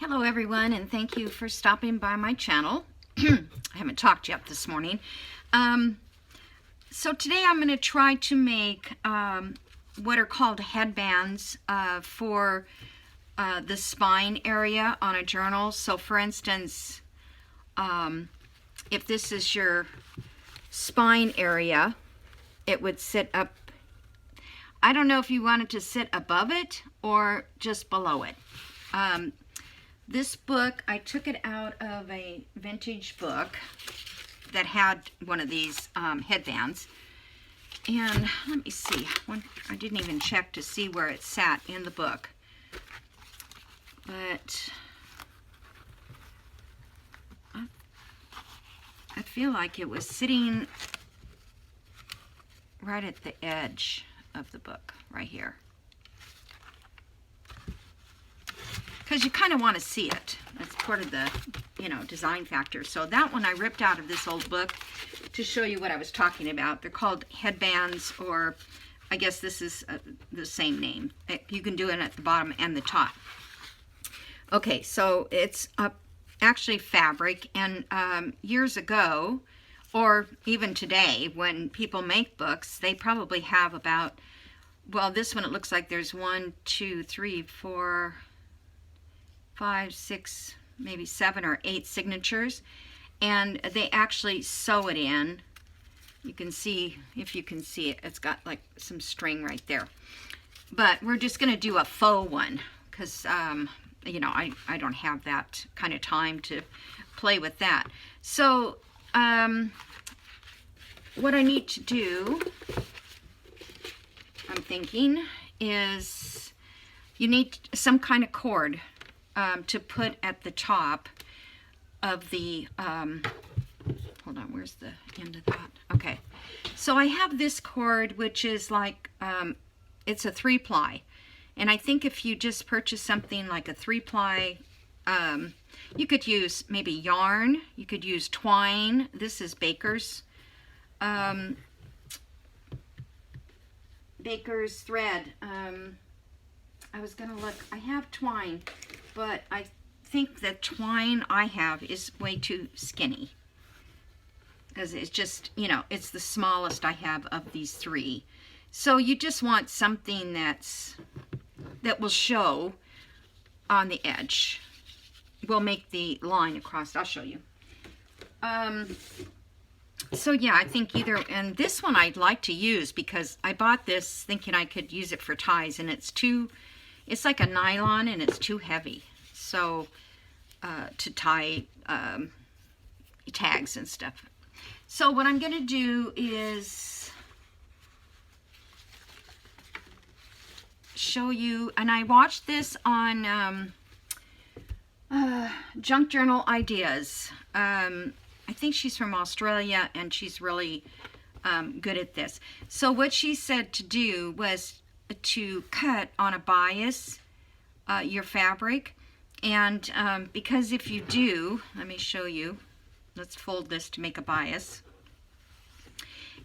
Hello everyone, and thank you for stopping by my channel. I haven't talked yet this morning. So today I'm going to try to make what are called headbands for the spine area on a journal. So for instance, if this is your spine area, it would sit up. I don't know if you want it to sit above it or just below it. This book, I took it out of a vintage book that had one of these headbands. And let me see. I didn't even check to see where it sat in the book. But I feel like it was sitting right at the edge of the book, right here. Because you kind of want to see it. That's part of the, design factor. So that one I ripped out of this old book to show you what I was talking about. They're called headbands, or I guess this is the same name. You can do it at the bottom and the top. Okay, so it's actually fabric, and years ago, or even today, when people make books, they probably have about, well, this one it looks like there's 1, 2, 3, 4, 5, 6, maybe 7 or 8 signatures, and they actually sew it in. You can see, if you can see it, it's got like some string right there. But we're just going to do a faux one because, I don't have that kind of time to play with that. So, what I need to do, I'm thinking, is you need some kind of cord to put at the top of the, hold on, where's the end of that? Okay, so I have this cord, which is like, it's a 3-ply, and I think if you just purchase something like a 3-ply, you could use maybe yarn, you could use twine. This is Baker's thread. I was gonna look, I have twine, but I think the twine I have is way too skinny, because it's just, it's the smallest I have of these 3. So you just want something that will show on the edge. We'll make the line across. I'll show you. So yeah, I think either, and this one I'd like to use because I bought this thinking I could use it for ties, and it's like a nylon and it's too heavy. So to tie tags and stuff. So what I'm going to do is show you, and I watched this on Junk Journal Ideas. I think she's from Australia, and she's really good at this. So what she said to do was to cut on a bias your fabric, and because if you do, let me show you, let's fold this to make a bias.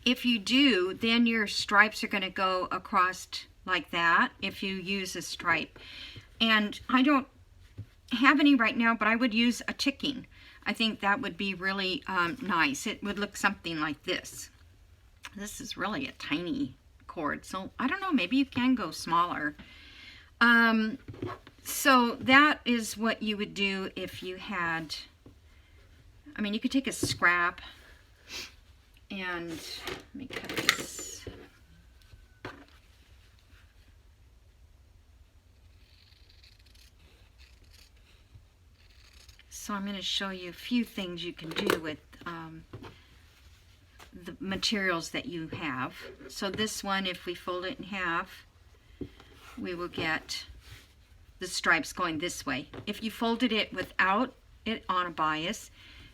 If you do, then your stripes are going to go across like that if you use a stripe. And I don't have any right now, but I would use a ticking. I think that would be really nice. It would look something like this. This is really a tiny cord, so I don't know, maybe you can go smaller. So that is what you would do if you had, I mean, you could take a scrap and let me cut this. So I'm going to show you a few things you can do with the materials that you have. So this one, if we fold it in half, we will get the stripes going this way. If you folded it without it on a bias,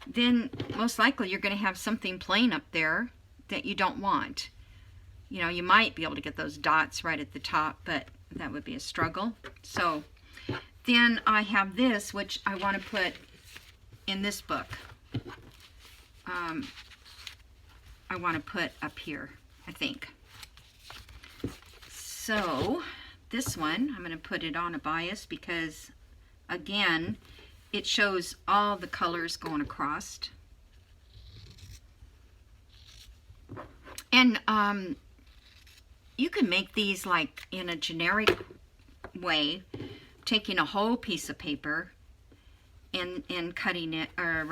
then most likely you're going to have something plain up there that you don't want. You might be able to get those dots right at the top, but that would be a struggle. So then I have this, which I want to put in this book. I want to put up here, I think. So this one, I'm going to put it on a bias because again, it shows all the colors going across. And you can make these like in a generic way, taking a whole piece of paper and cutting it, or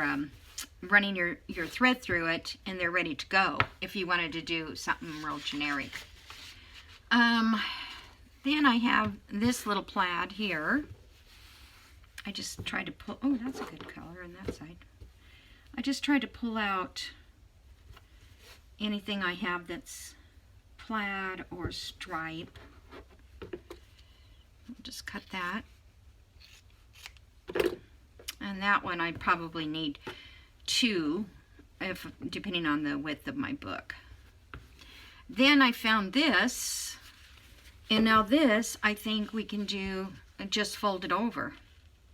running your thread through it, and they're ready to go if you wanted to do something real generic. Then I have this little plaid here. I just tried to pull, oh, that's a good color on that side. I just tried to pull out anything I have that's plaid or stripe. I'll just cut that. And that one I probably need 2, depending on the width of my book. Then I found this, and now this I think we can do just fold it over,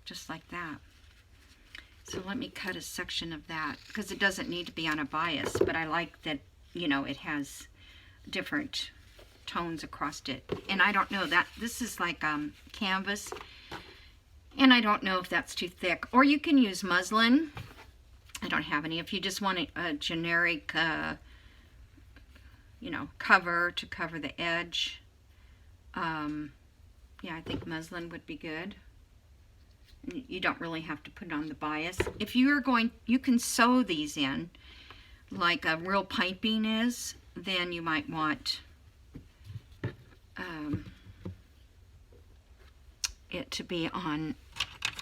just like that. So let me cut a section of that, because it doesn't need to be on a bias, but I like that, you know, it has different tones across it. And I don't know, that this is like canvas, and I don't know if that's too thick. Or you can use muslin. I don't have any. If you just want a generic, you know, cover to cover the edge, yeah, I think muslin would be good. You don't really have to put it on the bias. If you are going, you can sew these in like a real piping is, then you might want it to be on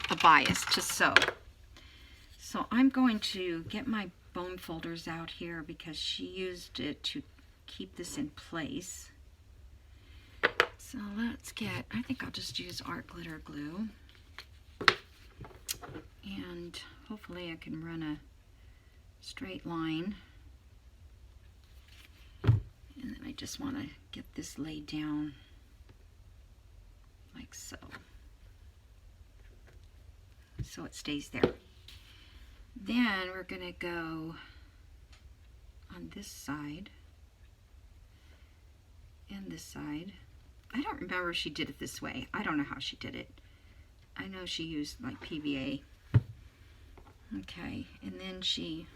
a bias to sew. So I'm going to get my bone folders out here because she used it to keep this in place. So let's get, I think I'll just use art glitter glue. And hopefully I can run a straight line. And then I just want to get this laid down like so. So it stays there. Then we're going to go on this side and this side. I don't remember if she did it this way. I don't know how she did it. I know she used like PVA. Okay, and then she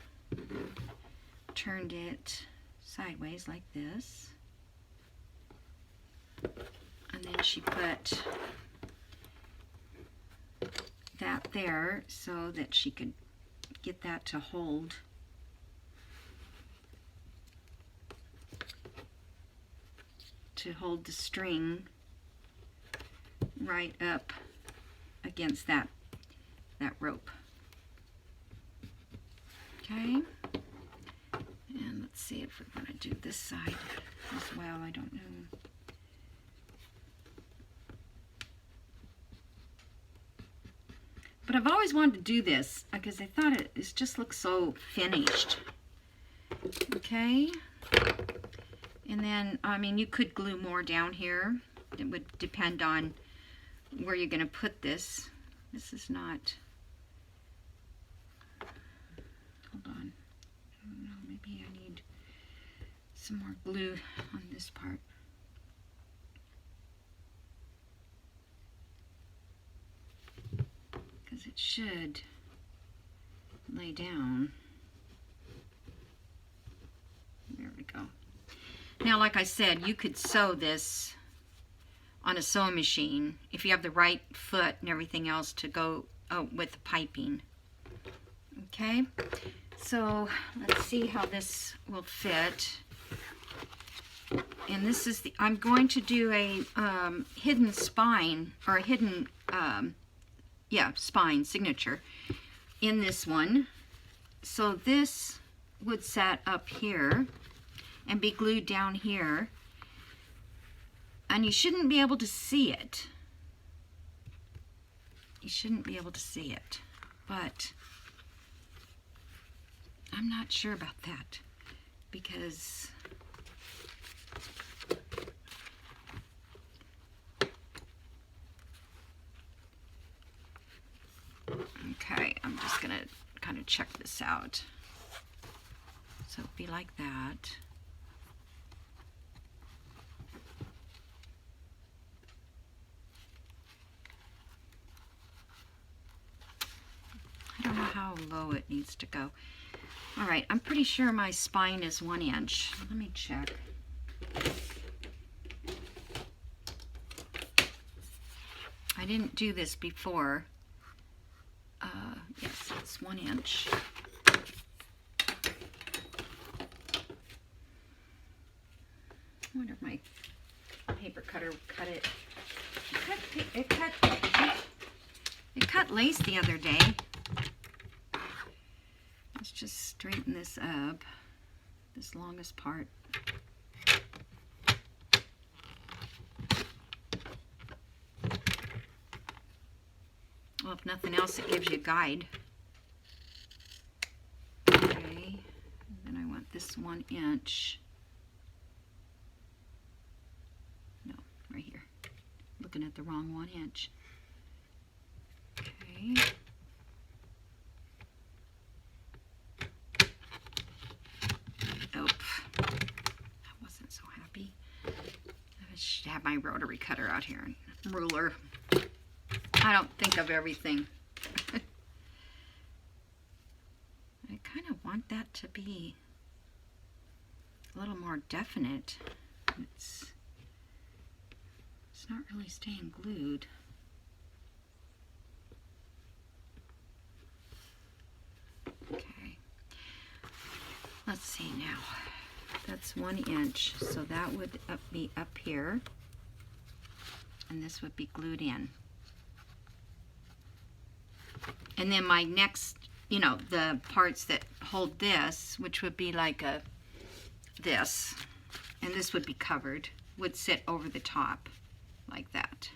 turned it sideways like this. And then she put that there so that she could get that to hold. To hold the string right up against that rope. Okay, and let's see if we're going to do this side as well. I don't know. But I've always wanted to do this because I thought it just looks so finished. Okay, and then, I mean, you could glue more down here. It would depend on where you're going to put this. This is not, hold on, I don't know, maybe I need some more glue on this part. Because it should lay down. There we go. Now, like I said, you could sew this on a sewing machine if you have the right foot and everything else to go with the piping. Okay, so let's see how this will fit. And this is the, I'm going to do a hidden spine, or a hidden spine signature in this one. So this would set up here and be glued down here, and you shouldn't be able to see it. You shouldn't be able to see it, but I'm not sure about that because okay, I'm just gonna kind of check this out. So it'd be like that. how low it needs to go. All right, I'm pretty sure my spine is 1 inch. Let me check. I didn't do this before. Yes, it's 1 inch. I wonder if my paper cutter cut it. It cut lace the other day. Let's just straighten this up, this longest part. Well, if nothing else, it gives you a guide. Okay, and then I want this 1 inch. No, right here. Looking at the wrong 1 inch. Okay. Oh, I wasn't so happy. I should have my rotary cutter out here and ruler. I don't think of everything. I kind of want that to be a little more definite. It's not really staying glued. Okay. Let's see now. That's 1 inch, so that would be up here, and this would be glued in. And then my next, you know, the parts that hold this, which would be like this, and this would be covered, would sit over the top like that.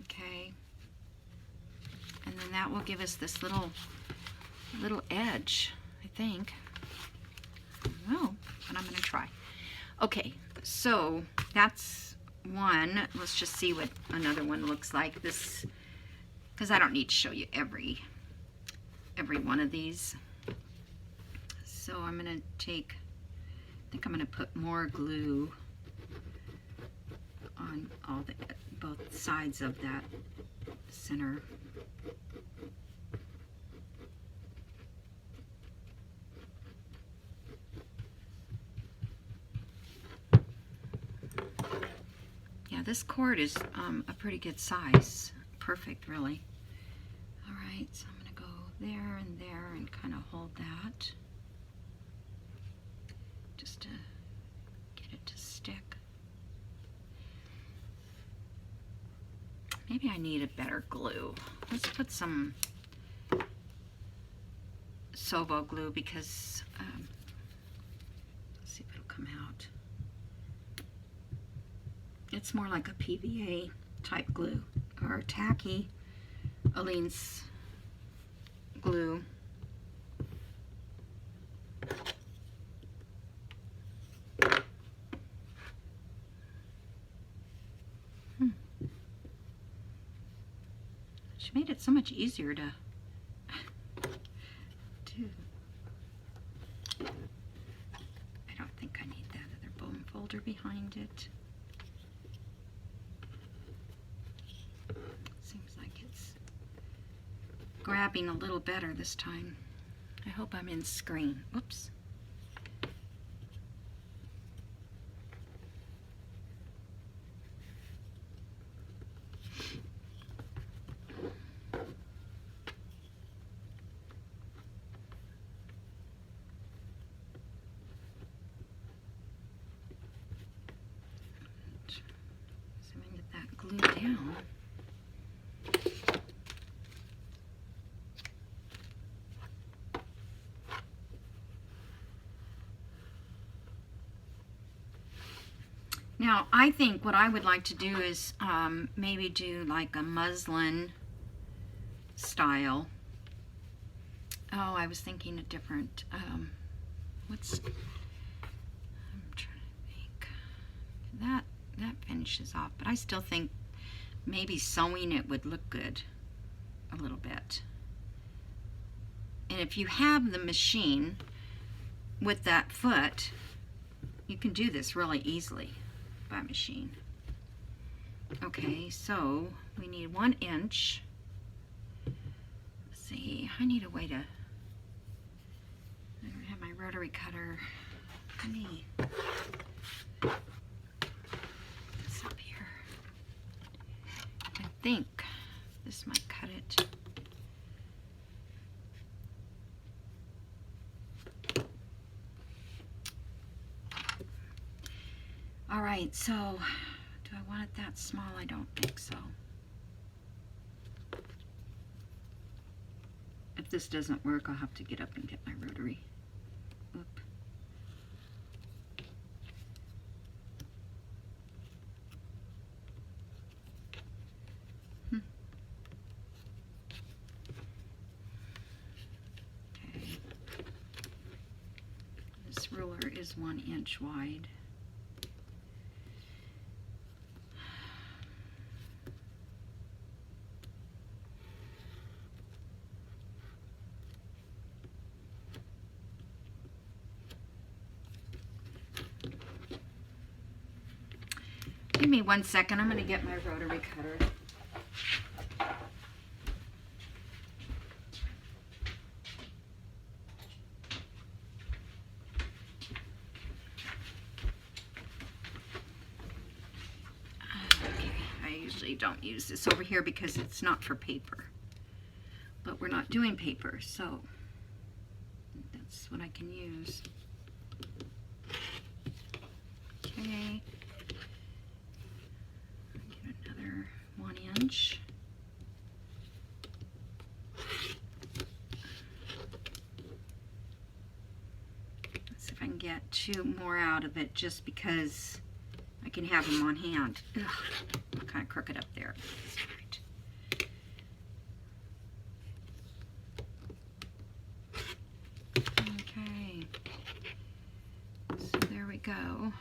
Okay. And then that will give us this little edge, I think. I don't know, but I'm going to try. Okay, so that's one. Let's just see what another one looks like. This, because I don't need to show you every one of these. So I'm going to take, I think I'm going to put more glue on all the both sides of that center. Yeah, this cord is a pretty good size. Perfect, really. All right, so I'm going to go there and kind of hold that just to get it to stick. Maybe I need a better glue. Let's put some Sovo glue because let's see if it'll come out. It's more like a PVA type glue or tacky Aleene's glue. She made it so much easier to do. I don't think I need that other bone folder behind it. Seems like it's grabbing a little better this time. I hope I'm in screen. Oops. So we can get that glued down. Now, I think what I would like to do is maybe do like a muslin style. Oh, I was thinking a different, I'm trying to think. That finishes off, but I still think maybe sewing it would look good a little bit. And if you have the machine with that foot, you can do this really easily by machine. Okay, so we need 1 inch. Let's see, I need a way to, I don't have my rotary cutter. Let me put this up here. I think this might cut it. All right, so do I want it that small? I don't think so. If this doesn't work, I'll have to get up and get my rotary. Oop. Okay. This ruler is 1 inch wide. Give me 1 second. I'm going to get my rotary cutter. Okay, I usually don't use this over here because it's not for paper. But we're not doing paper, so that's what I can use. Okay. 1 inch. Let's see if I can get 2 more out of it just because I can have them on hand. Ugh, I'm kind of crooked up there. That's right. Okay. So there we go.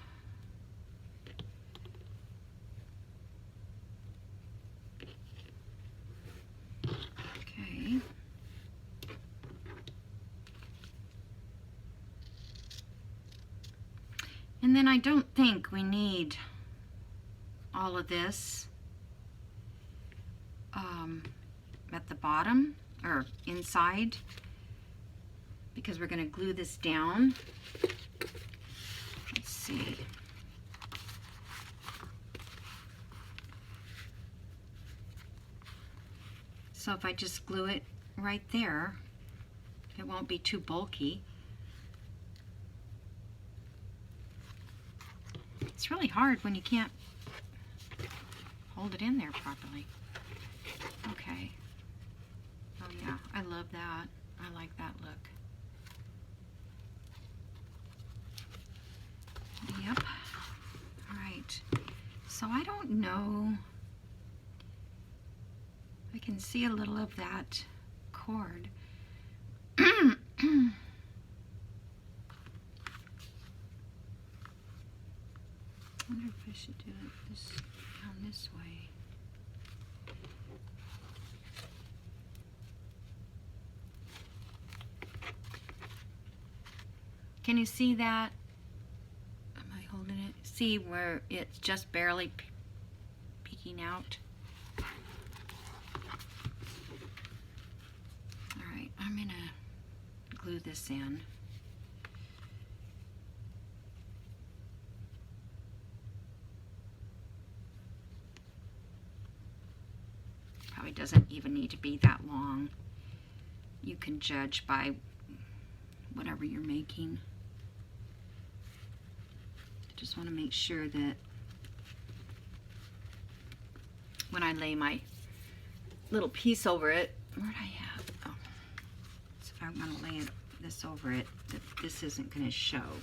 And then I don't think we need all of this at the bottom or inside because we're going to glue this down. Let's see. So if I just glue it right there, it won't be too bulky. It's really hard when you can't hold it in there properly. Okay. Oh yeah, I love that. I like that look. Yep. All right. So I don't know. I can see a little of that cord. I wonder if I should do it down this way. Can you see that? Am I holding it? See where it's just barely peeking out? All right, I'm gonna glue this in. Probably doesn't even need to be that long. You can judge by whatever you're making. Just want to make sure that when I lay my little piece over it, where did I have? Oh, so if I'm going to lay this over it, that this isn't going to show.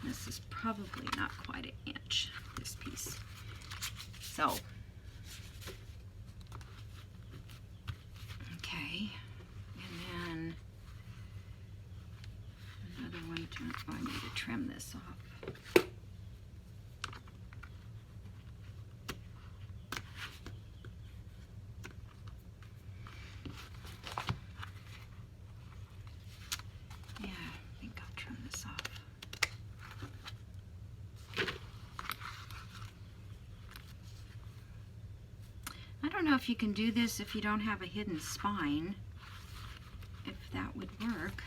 This is probably not quite an inch, this piece. So, okay, and then another one, I need to trim this off. Yeah, I think I'll trim this off. don't know if you can do this if you don't have a hidden spine, if that would work.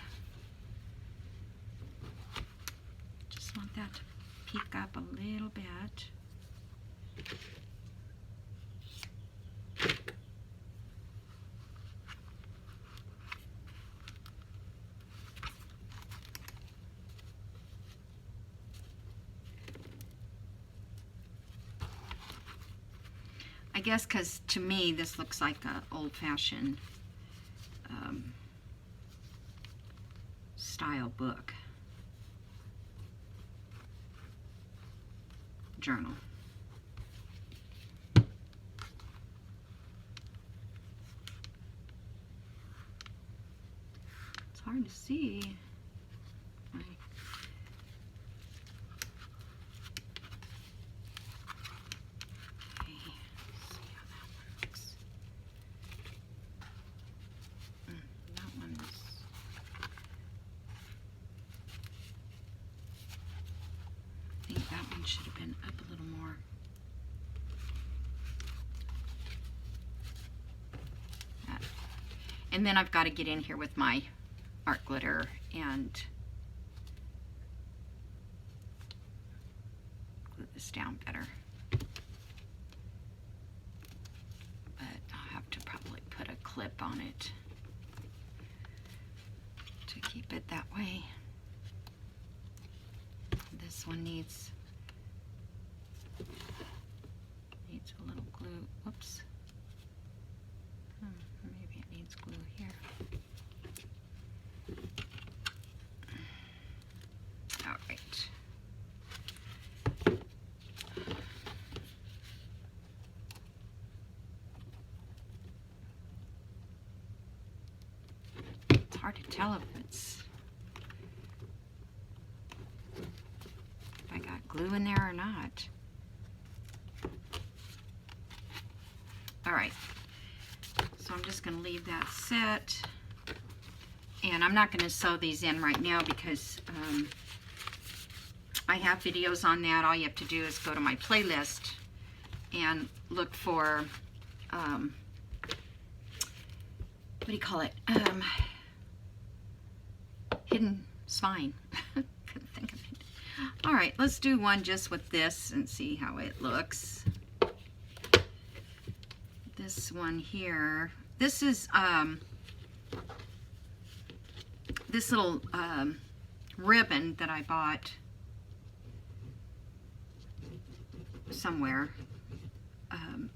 Just want that to peek up a little bit. I guess because to me this looks like an old-fashioned style book. Journal. It's hard to see. Should have been up a little more. And then I've got to get in here with my art glitter and glue this down better. But I'll have to probably put a clip on it to keep it that way. This one needs a little glue. Whoops. Maybe it needs glue here. All right. It's hard to tell if I got glue in there or not. All right, so I'm just going to leave that set, and I'm not going to sew these in right now because I have videos on that. All you have to do is go to my playlist and look for, what do you call it, hidden spine. Couldn't think of it. All right, let's do one just with this and see how it looks. This one here, this is this little ribbon that I bought somewhere,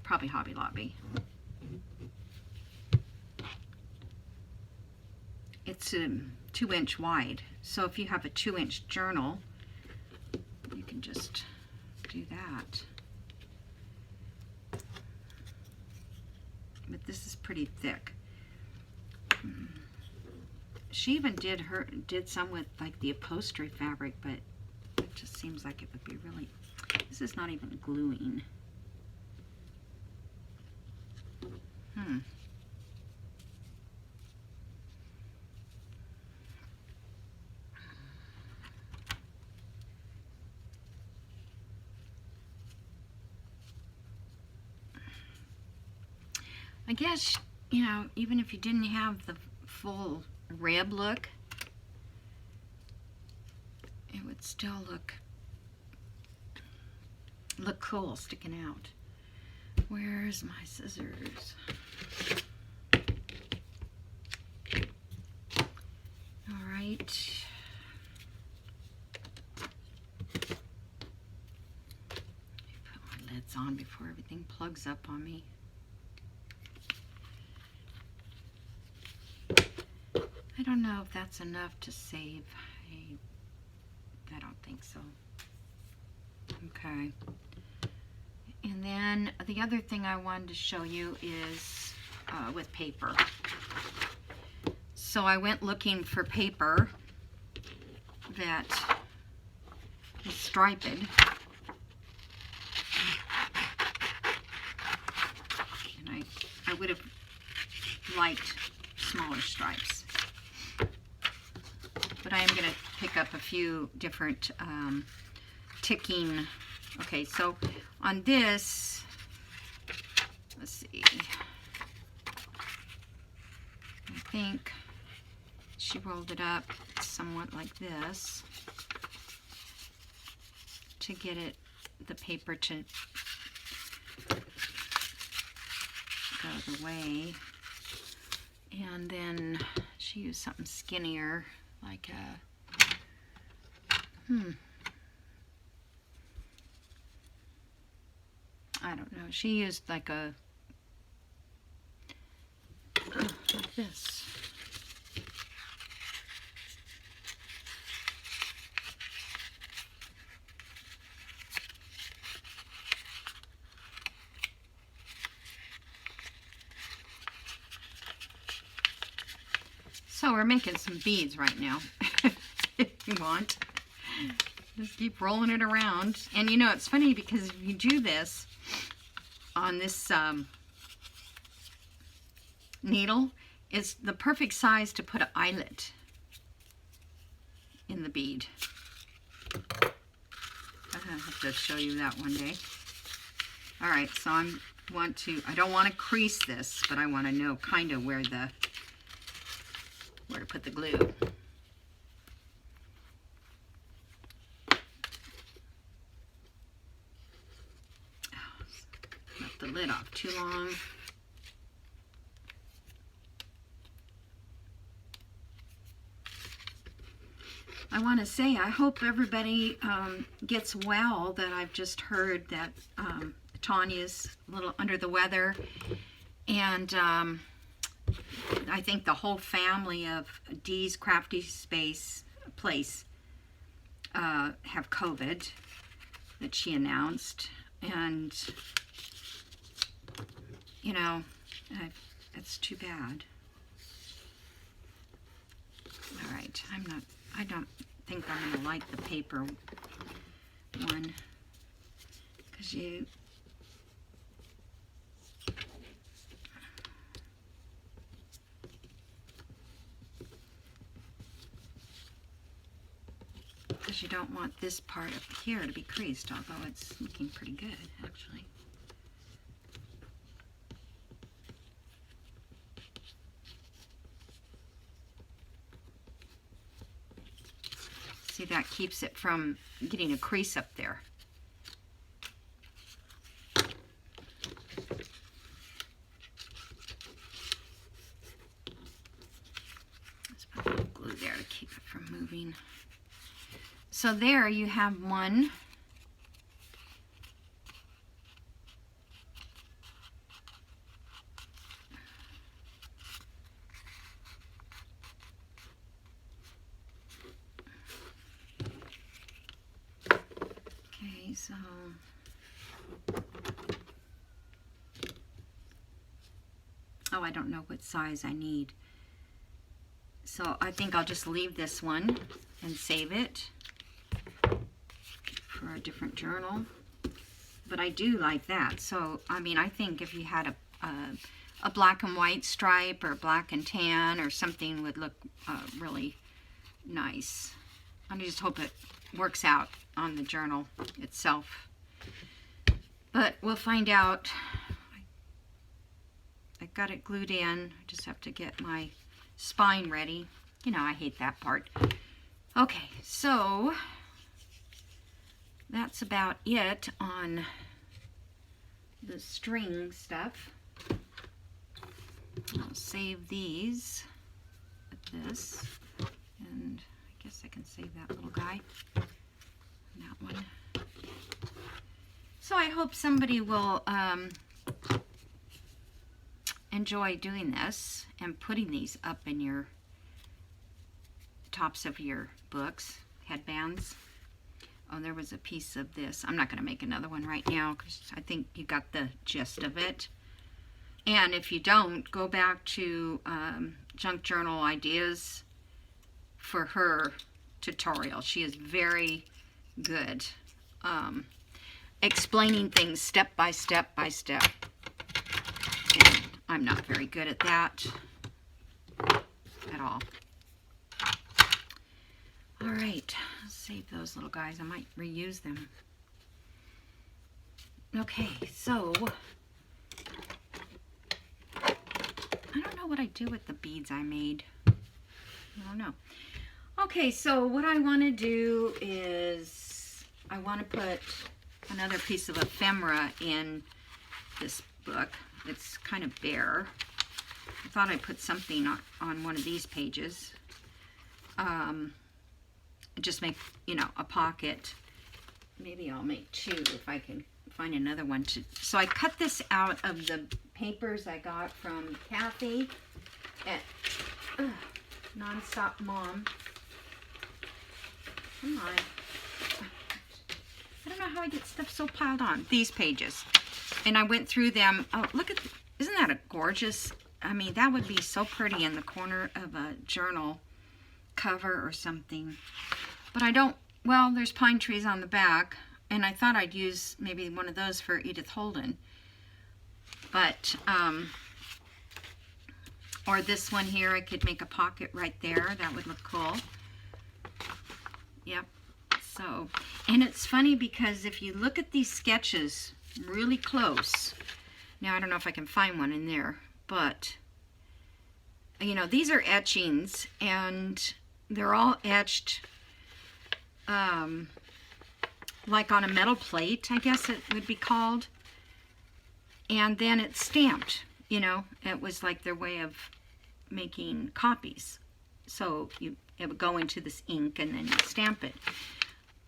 probably Hobby Lobby. It's 2-inch wide, so if you have a 2-inch journal, you can just do that. But this is pretty thick. She even did some with like the upholstery fabric, but it just seems like it would be really, this is not even gluing. I guess, you know, even if you didn't have the full rib look, it would still look cool sticking out. Where's my scissors? All right. Put my lids on before everything plugs up on me. I don't know if that's enough to save. I don't think so. Okay. And then the other thing I wanted to show you is with paper. So I went looking for paper that is striped. And I would have liked smaller stripes. But I am going to pick up a few different ticking. Okay, so on this, let's see. think she rolled it up somewhat like this to get it, the paper to go the way. And then she used something skinnier, like a, I don't know. She used like a, like this. So we're making some beads right now, if you want. Just keep rolling it around. And you know, it's funny because if you do this on this needle, it's the perfect size to put an eyelet in the bead. I'll have to show you that one day. All right, so I don't want to crease this, but I want to know kind of where to put the glue. Left the lid off too long. I want to say I hope everybody gets well. That I've just heard that Tanya's a little under the weather, and I think the whole family of Dee's Crafty Place have COVID that she announced, and you know, it's too bad. All right, I don't think I'm gonna like the paper one, because you don't want this part up here to be creased, although it's looking pretty good, actually. See, that keeps it from getting a crease up there. Let's put a little glue there to keep it from moving. So there you have one. Okay, so I don't know what size I need. So I think I'll just leave this one and save it for a different journal. But I do like that. So, I mean, I think if you had a black and white stripe or black and tan or something would look really nice. I just hope it works out on the journal itself. But we'll find out. I got it glued in. I just have to get my spine ready. You know, I hate that part. Okay, so that's about it on the string stuff. I'll save these with this, and I guess I can save that little guy, that one. So I hope somebody will enjoy doing this and putting these up in your tops of your books, headbands. Oh, there was a piece of this. I'm not going to make another one right now because I think you got the gist of it. And if you don't, go back to Junk Journal Ideas for her tutorial. She is very good explaining things step by step by step. And I'm not very good at that at all. All right, I'll save those little guys. I might reuse them. Okay, so I don't know would I do with the beads I made? I don't know. Okay, so what I want to do is I want to put another piece of ephemera in this book. It's kind of bare. I thought I'd put something on one of these pages. Just make, you know, a pocket. Maybe I'll make two if I can find another one. So I cut this out of the papers I got from Kathy at Nonstop Mom. Come on. I don't know how I get stuff so piled on. These pages. And I went through them. Oh, look at, isn't that a gorgeous, I mean, that would be so pretty in the corner of a journal cover or something. But I don't, well, there's pine trees on the back. And I thought I'd use maybe one of those for Edith Holden. But, or this one here, I could make a pocket right there. That would look cool. Yep. So, and it's funny because if you look at these sketches really close, now I don't know if I can find one in there, but, you know, these are etchings, and they're all etched like on a metal plate, I guess it would be called. And then it's stamped, you know. It was like their way of making copies. So it would go into this ink and then you stamp it.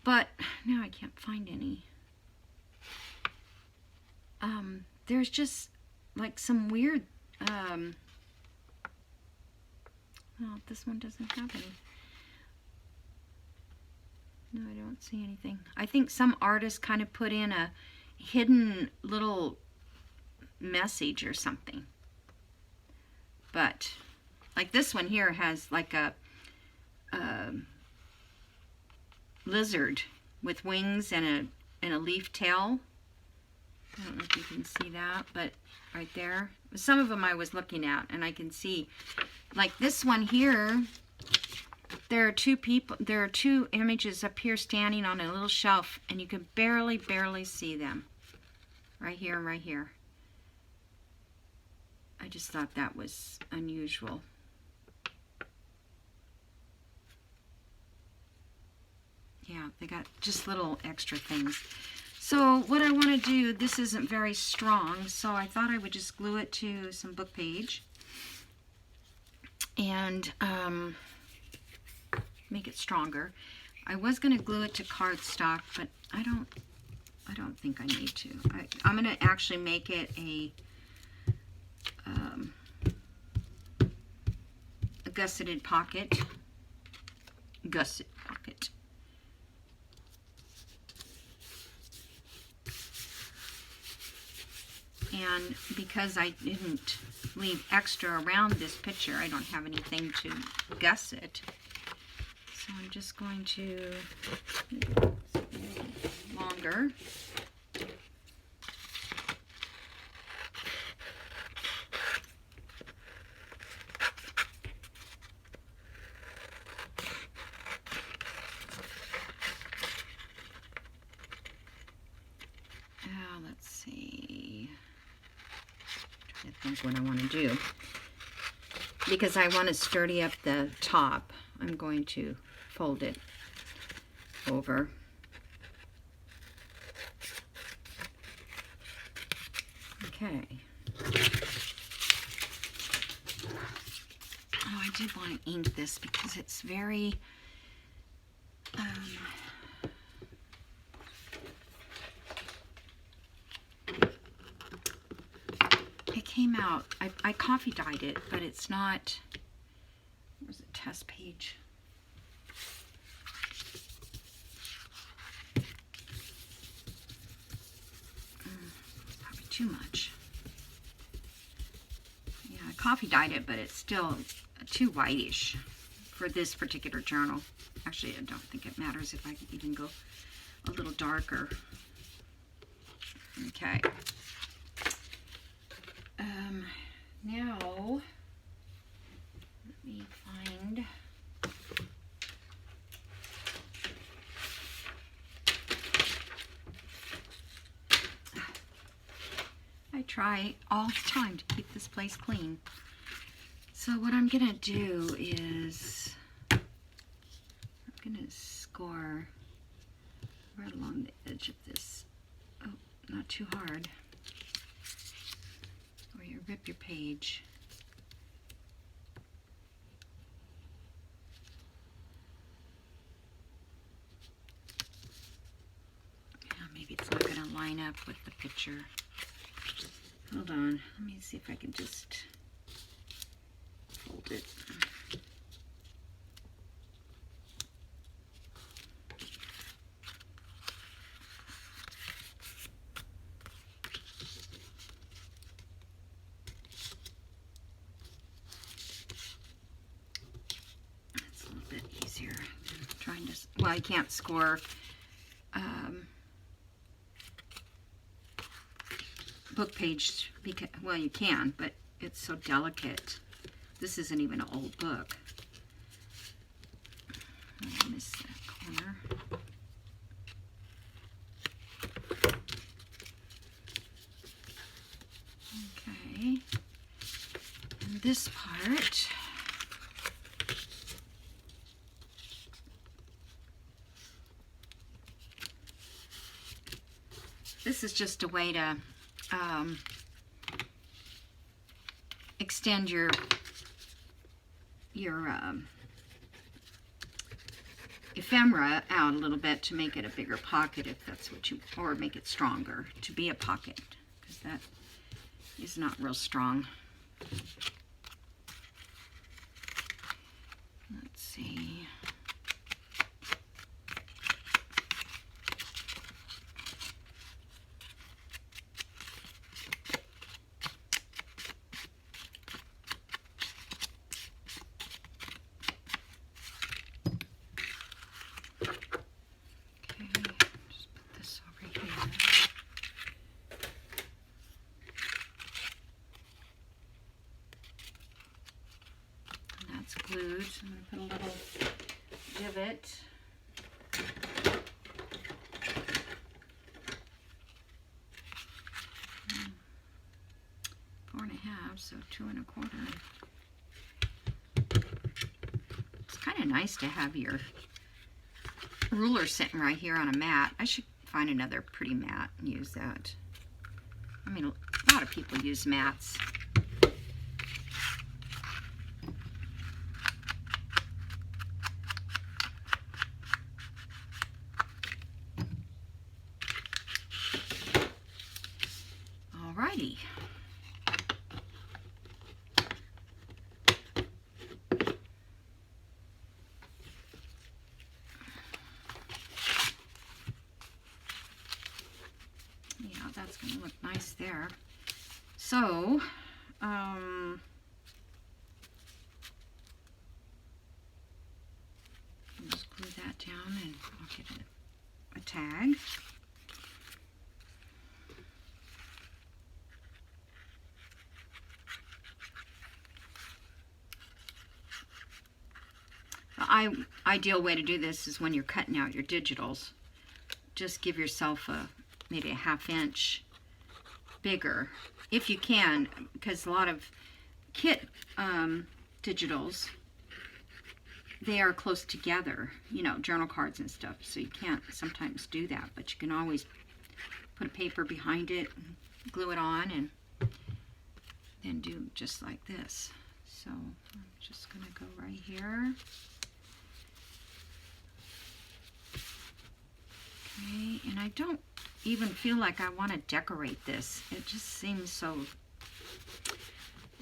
But now I can't find any. There's just like some weird, well, this one doesn't have any. No, I don't see anything. I think some artist kind of put in a hidden little message or something. But like this one here has like a lizard with wings and a leaf tail. I don't know if you can see that, but right there. Some of them I was looking at, and I can see, like this one here, there are two images up here standing on a little shelf, and you can barely see them. Right here and right here. I just thought that was unusual. Yeah, they got just little extra things. So what I want to do, this isn't very strong, so I thought I would just glue it to some book page and make it stronger. I was going to glue it to cardstock, but I don't think I need to. I'm going to actually make it a gusseted pocket. Gusset pocket. And because I didn't leave extra around this picture, I don't have anything to gusset. So I'm just going to make it longer. Let's see. I think what I want to do, because I want to sturdy up the top, I'm going to fold it over. Okay. Oh, I did want to ink this because it's very came out, I coffee dyed it, but it's not, where's the test page? Probably too much. Yeah, I coffee dyed it, but it's still too whitish for this particular journal. Actually, I don't think it matters if I can even go a little darker. Okay. Now, let me find, I try all the time to keep this place clean. So what I'm gonna do is I'm gonna score right along the edge of this. Oh, not too hard, or you rip your page. Yeah, maybe it's not gonna line up with the picture. Hold on, let me see if I can just fold it. That's a little bit easier than trying to, well, I can't score book page, because, well, you can, but it's so delicate. This isn't even an old book. I missed that corner. Okay. And this part, this is just a way to extend your ephemera out a little bit to make it a bigger pocket, if that's what you, or make it stronger to be a pocket, because that is not real strong. Let's see. Glued. So I'm going to put a little divot. 4.5, so 2 1/4. It's kind of nice to have your ruler sitting right here on a mat. I should find another pretty mat and use that. I mean, a lot of people use mats. Alrighty. Yeah, that's going to look nice there. So, just glue that down and I'll get a tag. The ideal way to do this is when you're cutting out your digitals. Just give yourself maybe a 1/2 inch bigger, if you can, because a lot of kit digitals, they are close together, you know, journal cards and stuff, so you can't sometimes do that, but you can always put a paper behind it, and glue it on, and then do just like this. So I'm just going to go right here. Okay, and I don't even feel like I want to decorate this. It just seems so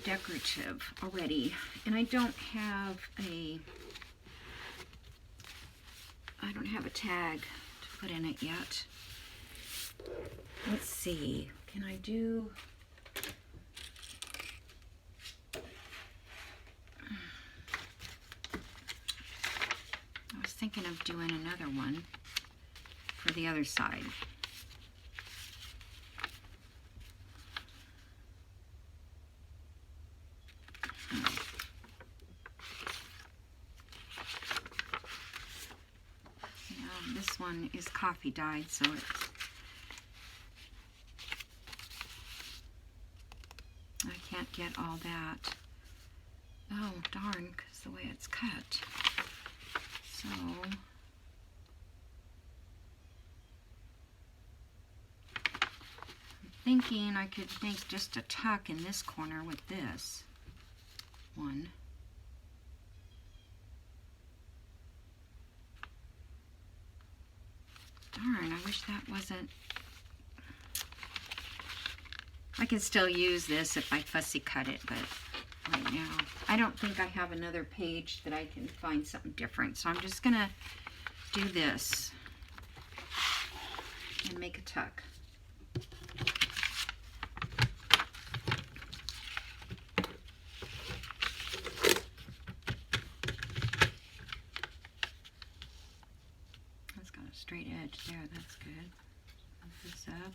decorative already. And I don't have a tag to put in it yet. Let's see. Can I do... I was thinking of doing another one for the other side. This one is coffee dyed, so I can't get all that Oh, darn, because the way it's cut. So, I'm thinking I could make just a tuck in this corner with this one. Darn, I wish that wasn't... I can still use this if I fussy cut it, but right now I don't think I have another page that I can find something different. So I'm just gonna do this and make a tuck. That's got a straight edge there, that's good. Move this up.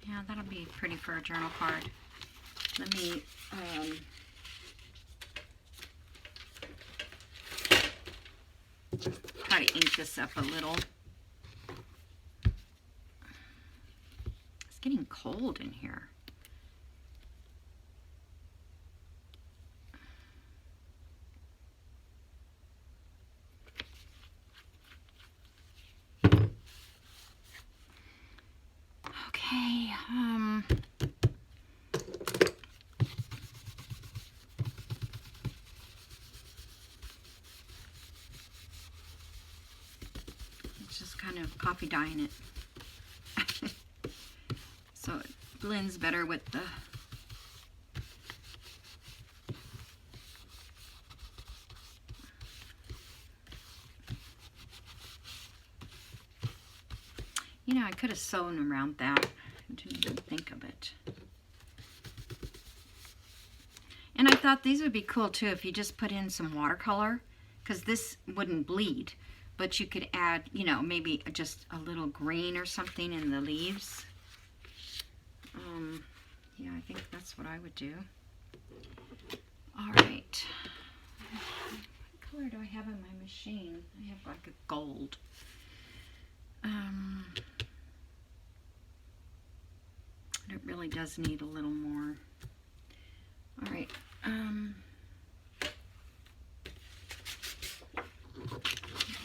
Yeah, that'll be pretty for a journal card. Let me try to ink this up a little. It's getting cold in here. Okay, it's just kind of coffee dyeing it. So it blends better with the I could have sewn around that. I didn't even think of it. And I thought these would be cool too if you just put in some watercolor, because this wouldn't bleed, but you could add, maybe just a little green or something in the leaves. Yeah, I think that's what I would do. All right. What color do I have in my machine? I have like a gold. It really does need a little more. All right.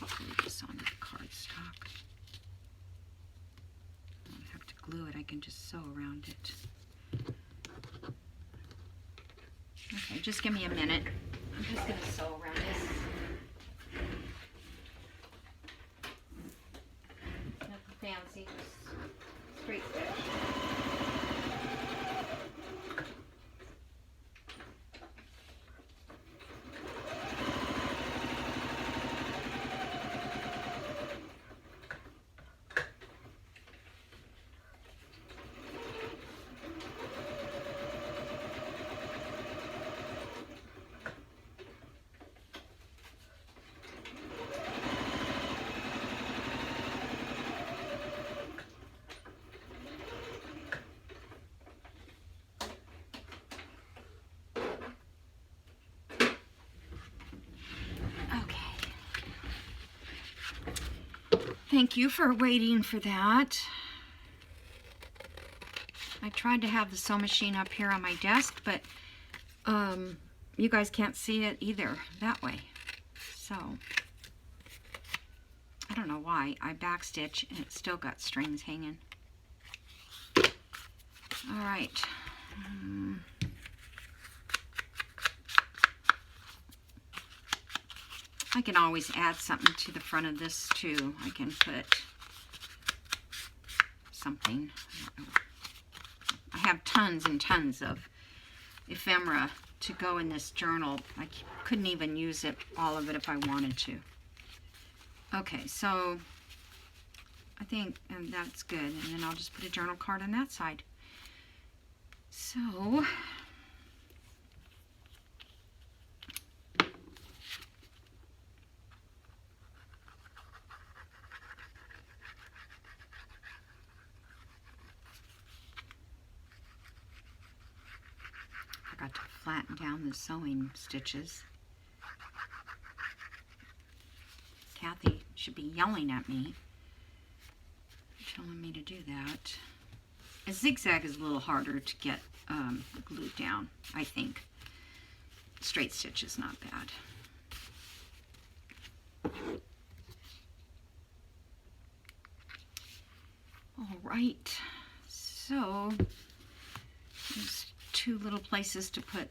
Glue this onto the cardstock. I don't have to glue it. I can just sew around it. Okay, just give me a minute. I'm just going to sew around this. Nothing fancy, just straight stitch. Thank you for waiting for that. I tried to have the sew machine up here on my desk, but you guys can't see it either that way. So, I don't know why. I backstitch and it's still got strings hanging. All right. I can always add something to the front of this too. I can put something. I have tons and tons of ephemera to go in this journal. I couldn't even use it, all of it, if I wanted to. Okay, so I think that's good. And then I'll just put a journal card on that side. So forgot to flatten down the sewing stitches. Kathy should be yelling at me, telling me to do that. A zigzag is a little harder to get glued down, I think. Straight stitch is not bad. All right, so there's two little places to put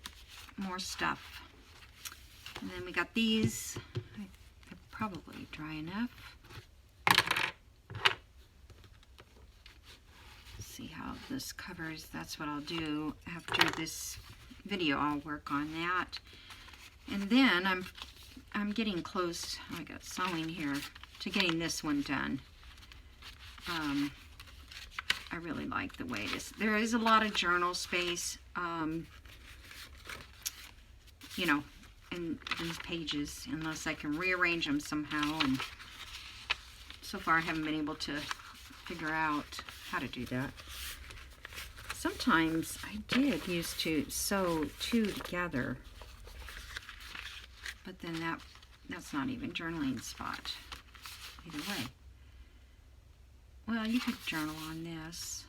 more stuff. And then we got these. They're probably dry enough. See how this covers. That's what I'll do after this video. I'll work on that. And then I'm getting close. I got sewing here to getting this one done. I really like the way it is. There is a lot of journal space, you know, in these pages, unless I can rearrange them somehow. And so far I haven't been able to figure out how to do that. Sometimes I did used to sew two together, but then that's not even journaling spot either way. Well, you could journal on this.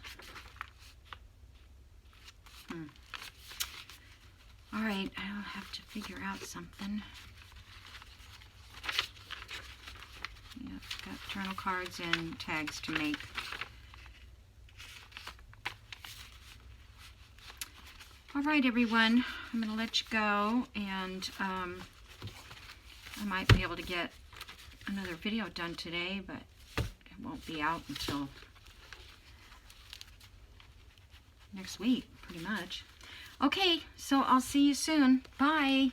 All right, I'll have to figure out something. Yep, got journal cards and tags to make. All right, everyone, I'm going to let you go, and I might be able to get another video done today, but it won't be out until next week, pretty much. Okay, so I'll see you soon. Bye.